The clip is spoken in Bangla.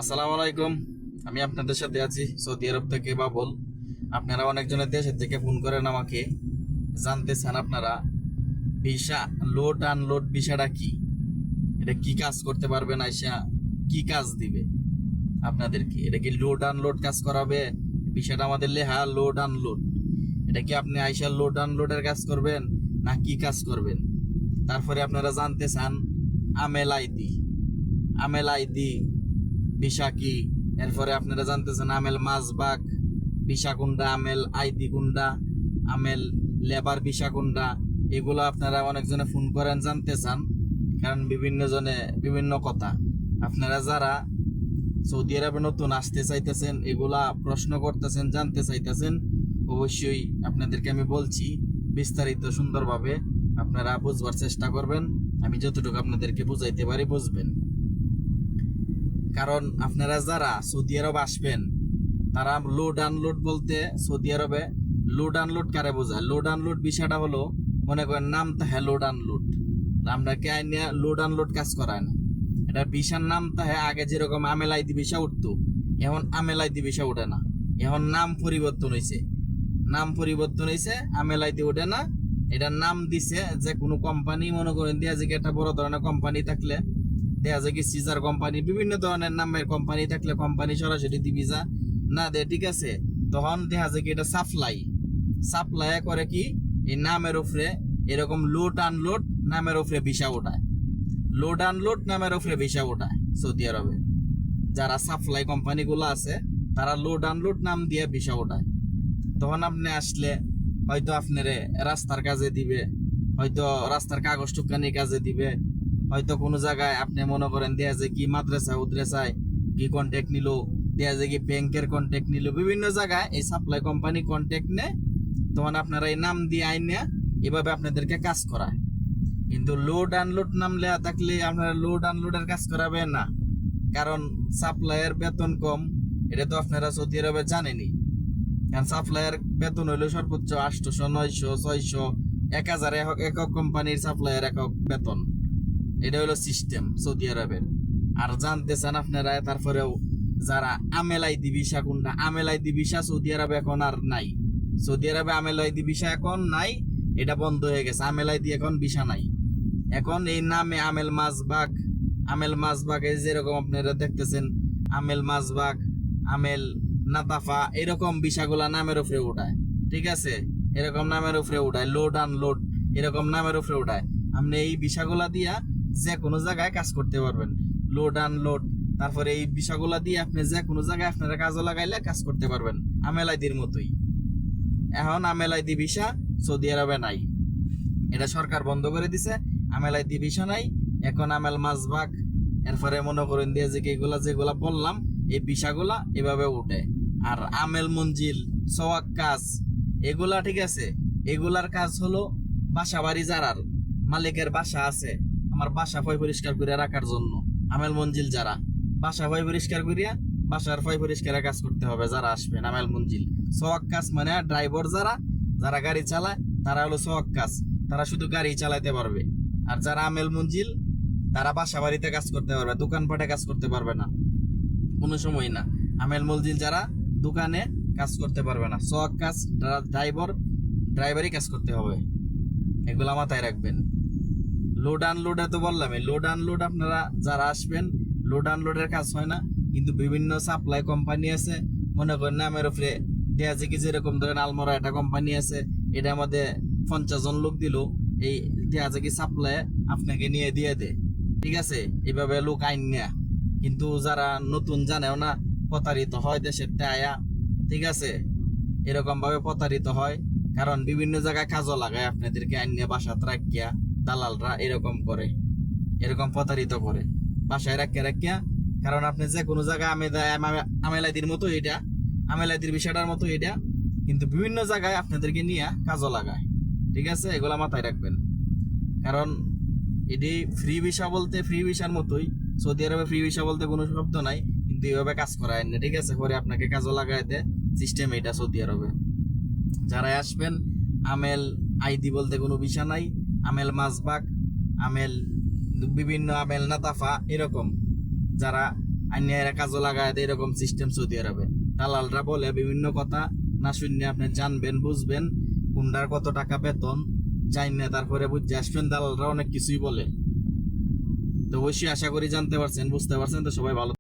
আসসালামু আলাইকুম। আমি আপনাদের সাথে আছি সৌদি আরব থেকে বাবুল। আপনারা অনেকজনের দেশের থেকে ফোন করেন আমাকে, জানতে চান আপনারা ভিসা লোড আনলোড ভিসাটা কি, এটা কি কাজ করতে পারবেন, আইসা কি কাজ দিবে আপনাদেরকে, এটা কি লোড আনলোড কাজ করাবে? ভিসাটা আমাদের লেখা লোড আনলোড, এটা কি আপনি আইসা লোড আনলোডের কাজ করবেন না কি কাজ করবেন? তারপরে আপনারা জানতে চান আমেল আইডি, আমেল আইডি ভিসা কি। এরপরে আপনারা জানতেছেন আমেল মাজবাক ভিসা কোনটা, আমেল আইডি কোনটা, আমেল লেবার ভিসা কোনটা। এগুলো আপনারা অনেকজনে ফোন করেন, জানতে চান, কারণ বিভিন্ন জনে বিভিন্ন কথা। আপনারা যারা সৌদি আরবে নতুন আসতে চাইতেছেন, এগুলা প্রশ্ন করতেছেন, জানতে চাইতেছেন, অবশ্যই আপনাদেরকে আমি বলছি বিস্তারিত সুন্দরভাবে আপনারা বুঝবার চেষ্টা করবেন। আমি যতটুকু আপনাদেরকে বুঝাইতে পারি বুঝবেন। কারণ আপনারা যারা সৌদি আরব আসবেন, তারা লোড আনলোড বলতে সৌদি আরবে লোড আনলোড কারে বোঝায়? লোড আনলোড বিষয়টা হলো, মনে করেন নাম তাহে লোড আনলোড, আমরা কে আইনিয়া লোড আনলোড কাজ করায় না। এটা ভিসার নাম তাহে আগে যেরকম আমেল আইডি ভিসা উঠতো, এখন আমেল আইডি ভিসা উঠে না। এখন নাম পরিবর্তন হয়েছে, নাম পরিবর্তন হয়েছে, আমেল আইডি ওঠে না। এটার নাম দিছে যে কোনো কোম্পানি, মনে করেন দেয়া যে একটা বড় ধরনের কোম্পানি থাকলে, দেয়া যায় কি সিজার কোম্পানি, বিভিন্ন ধরনের নামের কোম্পানি থাকলে কোম্পানি সরাসরি দিবিজা না দে, ঠিক আছে? তখন দেখা যায় কি এটা সাপ্লাই, সাপ্লাই করে কি এই নামের উপরে এরকম লোড আনলোড নামের উপরে ভিসা ওঠায়, লোড আনলোড নামের উপরে ভিসা ওঠায় সৌদি আরবে। যারা সাপ্লাই কোম্পানিগুলো আছে তারা লোড আনলোড নাম দিয়ে ভিসা ওঠায়। তখন আপনি আসলে হয়তো আপনারে রাস্তার কাজে দিবে, হয়তো রাস্তার কাগজ টুকানি কাজে দিবে, হয়তো কোনো জায়গায় আপনি মনে করেন দেয়া যায় কি মাদ্রাসা উদ্রেসায় কি কন্ট্যাক্ট নিল, দেয়া যায় কি ব্যাংকের কন্ট্যাক্ট নিল, বিভিন্ন জায়গায় এই সাপ্লাই কোম্পানি কন্ট্যাক্ট নেয়। তখন আপনারা এই নাম দিয়ে আইনে এভাবে আপনাদেরকে কাজ করায়। কিন্তু লোড আনলোড নাম লেয়া থাকলে আপনারা লোড আনলোডের কাজ করাবেন না, কারণ সাপ্লাইয়ের বেতন কম, এটা তো আপনারা সৌদি আরবে জানেনই। কারণ সাপ্লাইয়ের বেতন হইলো সর্বোচ্চ 800, 900, 600, 1000 একক কোম্পানির সাপ্লাইয়ের একক বেতন। এটা হলো সিস্টেম সৌদি আরবের। আর জানতে চান আপনারা তারপরেও যারা আমেল আইডি ভিসা কোনটা, আমেল আইডি ভিসা সৌদি আরবে এখন আর নাই। সৌদি আরবে আমেল আইডি ভিসা এখন নাই, এটা বন্ধ হয়ে গেছে। আমেল আইডি এখন ভিসা নাই, এখন এই নামে আমেল মাজবাক, আমেল মাজবাক এই যেরকম আপনারা দেখতেছেন আমেল মাজবাক, আমেল নাতাফা, এরকম ভিসাগুলা নামের উপরে উঠায়, ঠিক আছে? এরকম নামের উপরে উঠায়, লোড আনলোড এরকম নামের উপরে উঠায়। আপনি এই ভিসাগুলা দিয়া যে কোনো জায়গায় কাজ করতে পারবেন, লোড আনলোড। তারপরে এই ভিসাগুলা দিয়ে আপনি যে কোনো জায়গায় আপনারা কাজে লাগাইলে কাজ করতে পারবেন আমেল আইডির মতোই। এখন আমেল আইডি ভিসা সৌদি আরবে নাই, এটা সরকার বন্ধ করে দিছে। আমেল আইডি ভিসা নাই, এখন আমেল মাজবাক, এরপরে মনে করেন দিয়ে যে এগুলা যেগুলা বললাম এই ভিসাগুলা এভাবে উঠে। আর আমেল মঞ্জিল, সোয়াক কাজ, এগুলা ঠিক আছে, এগুলার কাজ হলো বাসা বাড়ি যারার মালিকের বাসা আছে, আমার বাসা ফয় পরিষ্কার করে রাখার জন্য আমেল মঞ্জিল যারা বাসা ফয় পরিষ্কার করিয়া বাসার ফয় পরিষ্কারের কাজ করতে হবে যারা আসবেন আমেল মঞ্জিল। সোয়াক কাজ মানে ড্রাইভার যারা, যারা গাড়ি চালায় তারা হলো সোয়াক কাজ, তারা শুধু গাড়ি চালাইতে পারবে। আর যারা আমেল মঞ্জিল তারা বাসা বাড়িতে কাজ করতে পারবে, দোকানপাটে কাজ করতে পারবে না কোনো সময় না। আমেল মঞ্জিল যারা দোকানে কাজ করতে পারবে না, সোয়াক কাজ ড্রাইভার, ড্রাইভারই কাজ করতে হবে, এগুলা মাথায় রাখবেন। লোড আনলোডে তো বললাম, লোড আনলোড আপনারা যারা আসবেন লোড আনলোডের কাজ হয় না। কিন্তু বিভিন্ন সাপ্লাই কোম্পানি আছে, মনে করেন নামের উপরে দেয়া যে কি, যেরকম ধরেন আলমোড়া একটা কোম্পানি আছে, এটার মধ্যে 50 জন লোক দিল, এই দেয়া যে কি সাপ্লাই আপনাকে নিয়ে দিয়ে দে, ঠিক আছে? এইভাবে লোক আইন নেয়া। কিন্তু যারা নতুন জানেও না, প্রতারিত হয় দেশের আয়া, ঠিক আছে? এরকম ভাবে প্রতারিত হয়, কারণ বিভিন্ন জায়গায় কাজও লাগায় আপনাদেরকে আইন নিয়ে বাসাত রাখিয়া, দালালরা এরকম করে, এরকম প্রতারিত করে বাসায় রাখিয়া। কারণ আপনি যে কোনো জায়গায় আমেলাইদির মতো এটা, আমেলাইদির বিষয়টার মতো এটা, কিন্তু বিভিন্ন জায়গায় আপনাদেরকে নিয়ে কাজও লাগায়, ঠিক আছে? এগুলা মাথায় রাখবেন। কারণ এটি ফ্রি ভিসা বলতে ফ্রি ভিসার মতোই, সৌদি আরবে ফ্রি ভিসা বলতে কোনো শব্দ নাই, কিন্তু এইভাবে কাজ করায় না, ঠিক আছে? পরে আপনাকে কাজও লাগাই দেয় সিস্টেম এটা সৌদি আরবে। যারা আসবেন আমেল আইডি বলতে কোনো ভিসা নাই, আমেল মাজবাক, আমেল বিভিন্ন আমেল নাতাফা, এরকম যারা আইনে এরা কাজও লাগায় দেয়, এরকম সিস্টেম সৌদি আরবে। দালালরা বলে বিভিন্ন কথা, না শুনলে আপনি জানবেন বুঝবেন কোনটার কত টাকা বেতন, জানেন তারপরে বুঝে আসবেন। দালালরা অনেক কিছুই বলে। তো অবশ্যই আশা করি জানতে পারছেন, বুঝতে পারছেন। তো সবাই ভালো